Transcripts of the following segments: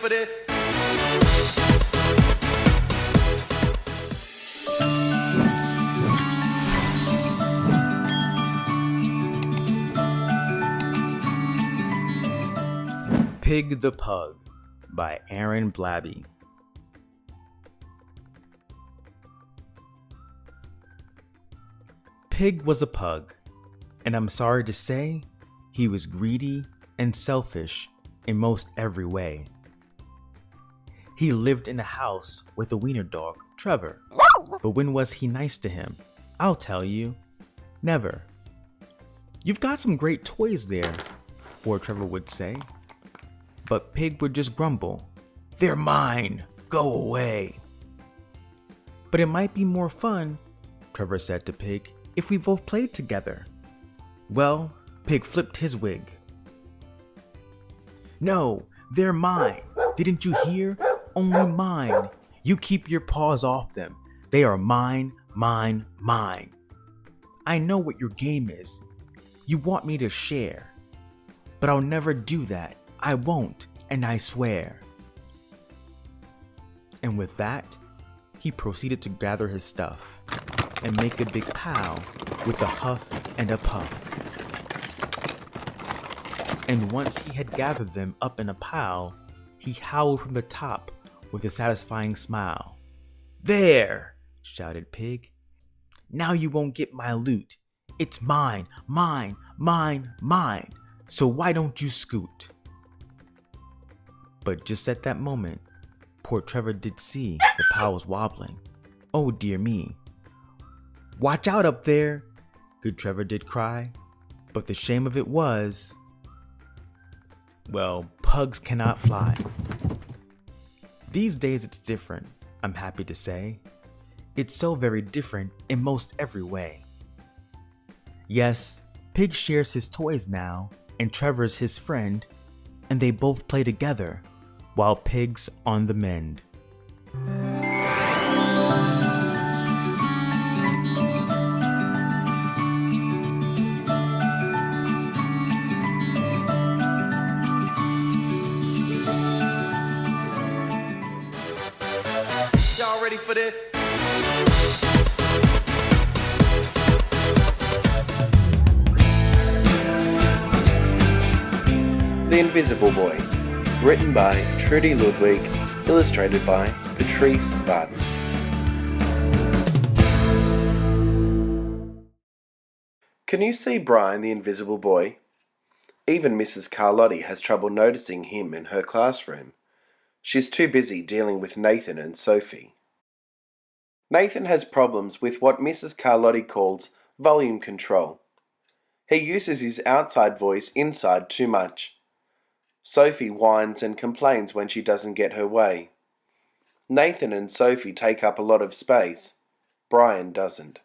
for this? Pig the Pug by Aaron Blabby. Pig was a pug, and I'm sorry to say, he was greedy and selfish in most every way. He lived in a house with a wiener dog, Trevor, but when was he nice to him? I'll tell you, never. You've got some great toys there, poor Trevor would say. But Pig would just grumble, "They're mine, go away." "But it might be more fun," Trevor said to Pig, "if we both played together." Well, Pig flipped his wig. "No, they're mine. Didn't you hear? Only mine. You keep your paws off them. They are mine, mine, mine. I know what your game is. You want me to share. But I'll never do that. I won't, and I swear." And with that, he proceeded to gather his stuff and make a big pow with a huff and a puff. And once he had gathered them up in a pile, he howled from the top with a satisfying smile. "There!" shouted Pig. "Now you won't get my loot. It's mine, mine, mine, mine. So why don't you scoot?" But just at that moment, poor Trevor did see the pile was wobbling. Oh dear me. "Watch out up there!" good Trevor did cry. But the shame of it was, well, pugs cannot fly. These days it's different, I'm happy to say. It's so very different in most every way. Yes, Pig shares his toys now, and Trevor's his friend, and they both play together while Pig's on the mend. Y'all ready for this? The Invisible Boy, written by Trudy Ludwig, illustrated by Patrice Barton. Can you see Brian the Invisible Boy? Even Mrs. Carlotti has trouble noticing him in her classroom. She's too busy dealing with Nathan and Sophie. Nathan has problems with what Mrs. Carlotti calls volume control. He uses his outside voice inside too much. Sophie whines and complains when she doesn't get her way. Nathan and Sophie take up a lot of space. Brian doesn't.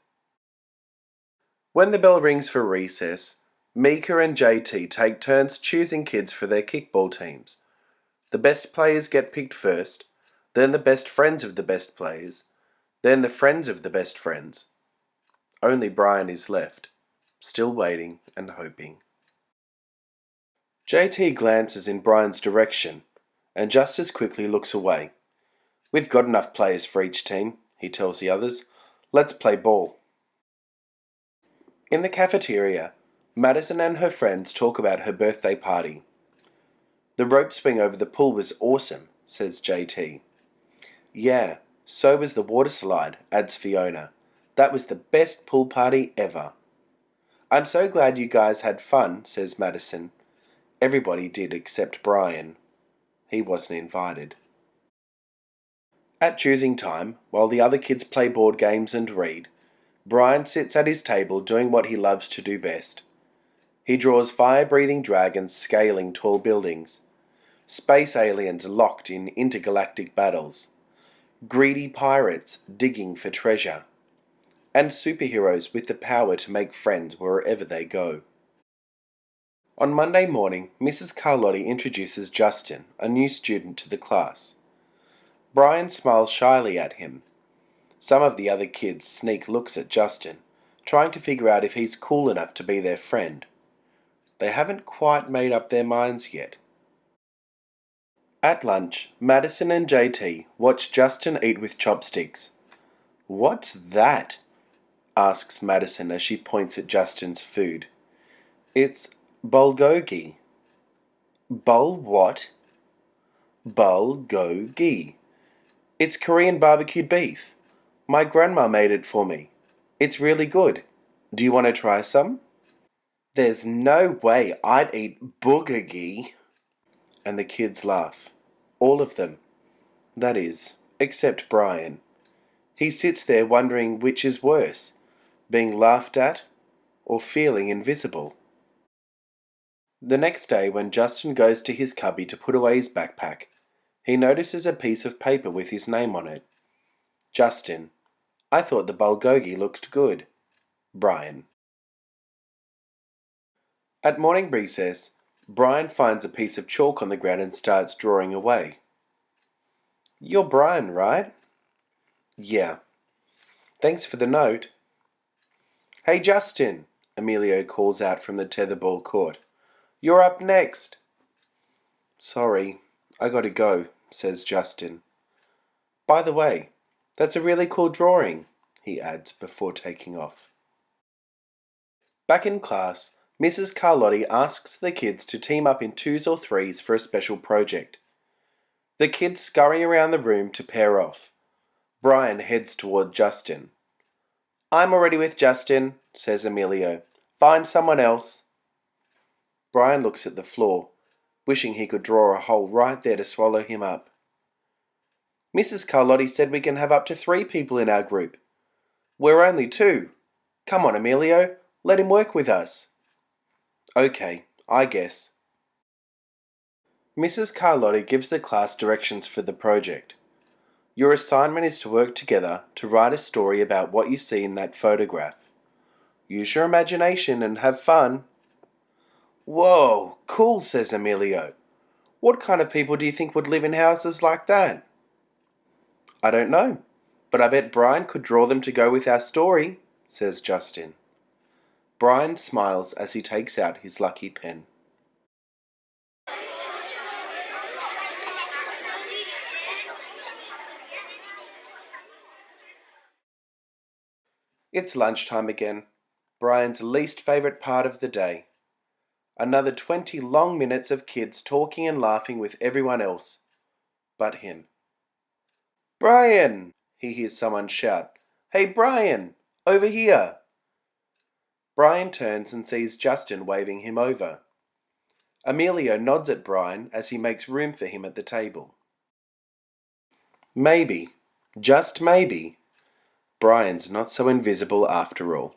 When the bell rings for recess, Mika and JT take turns choosing kids for their kickball teams. The best players get picked first, then the best friends of the best players, then the friends of the best friends. Only Brian is left, still waiting and hoping. JT glances in Brian's direction and just as quickly looks away. "We've got enough players for each team," he tells the others. "Let's play ball." In the cafeteria, Madison and her friends talk about her birthday party. "The rope swing over the pool was awesome," says JT. "Yeah, so was the water slide," adds Fiona. "That was the best pool party ever." "I'm so glad you guys had fun," says Madison. Everybody did except Brian. He wasn't invited. At choosing time, while the other kids play board games and read, Brian sits at his table doing what he loves to do best. He draws fire-breathing dragons scaling tall buildings, space aliens locked in intergalactic battles, greedy pirates digging for treasure, and superheroes with the power to make friends wherever they go. On Monday morning, Mrs. Carlotti introduces Justin, a new student, to the class. Brian smiles shyly at him. Some of the other kids sneak looks at Justin, trying to figure out if he's cool enough to be their friend. They haven't quite made up their minds yet. At lunch, Madison and JT watch Justin eat with chopsticks. "What's that?" asks Madison as she points at Justin's food. "It's bulgogi." Bul what? Bulgogi. It's Korean barbecued beef. My grandma made it for me. It's really good. Do you want to try some? "There's no way I'd eat bulgogi." And the kids laugh. All of them. That is, except Brian. He sits there wondering which is worse, being laughed at or feeling invisible. The next day, when Justin goes to his cubby to put away his backpack, he notices a piece of paper with his name on it. Justin: "I thought the bulgogi looked good." Brian. At morning recess, Brian finds a piece of chalk on the ground and starts drawing away. "You're Brian, right?" "Yeah." "Thanks for the note." "Hey, Justin," Emilio calls out from the tetherball court. "You're up next." "Sorry, I gotta go," says Justin. "By the way, that's a really cool drawing," he adds before taking off. Back in class, Mrs. Carlotti asks the kids to team up in twos or threes for a special project. The kids scurry around the room to pair off. Brian heads toward Justin. "I'm already with Justin," says Emilio. "Find someone else." Brian looks at the floor, wishing he could draw a hole right there to swallow him up. "Mrs. Carlotti said we can have up to 3 people in our group. We're only 2. Come on, Emilio, let him work with us." "Okay, I guess." Mrs. Carlotti gives the class directions for the project. Your assignment is to work together to write a story about what you see in that photograph. Use your imagination and have fun. "Whoa, cool," says Emilio. "What kind of people do you think would live in houses like that?" "I don't know, but I bet Brian could draw them to go with our story," says Justin. Brian smiles as he takes out his lucky pen. It's lunchtime again, Brian's least favourite part of the day. Another 20 long minutes of kids talking and laughing with everyone else, but him. "Brian!" he hears someone shout. "Hey, Brian! Over here!" Brian turns and sees Justin waving him over. Emilio nods at Brian as he makes room for him at the table. Maybe, just maybe, Brian's not so invisible after all.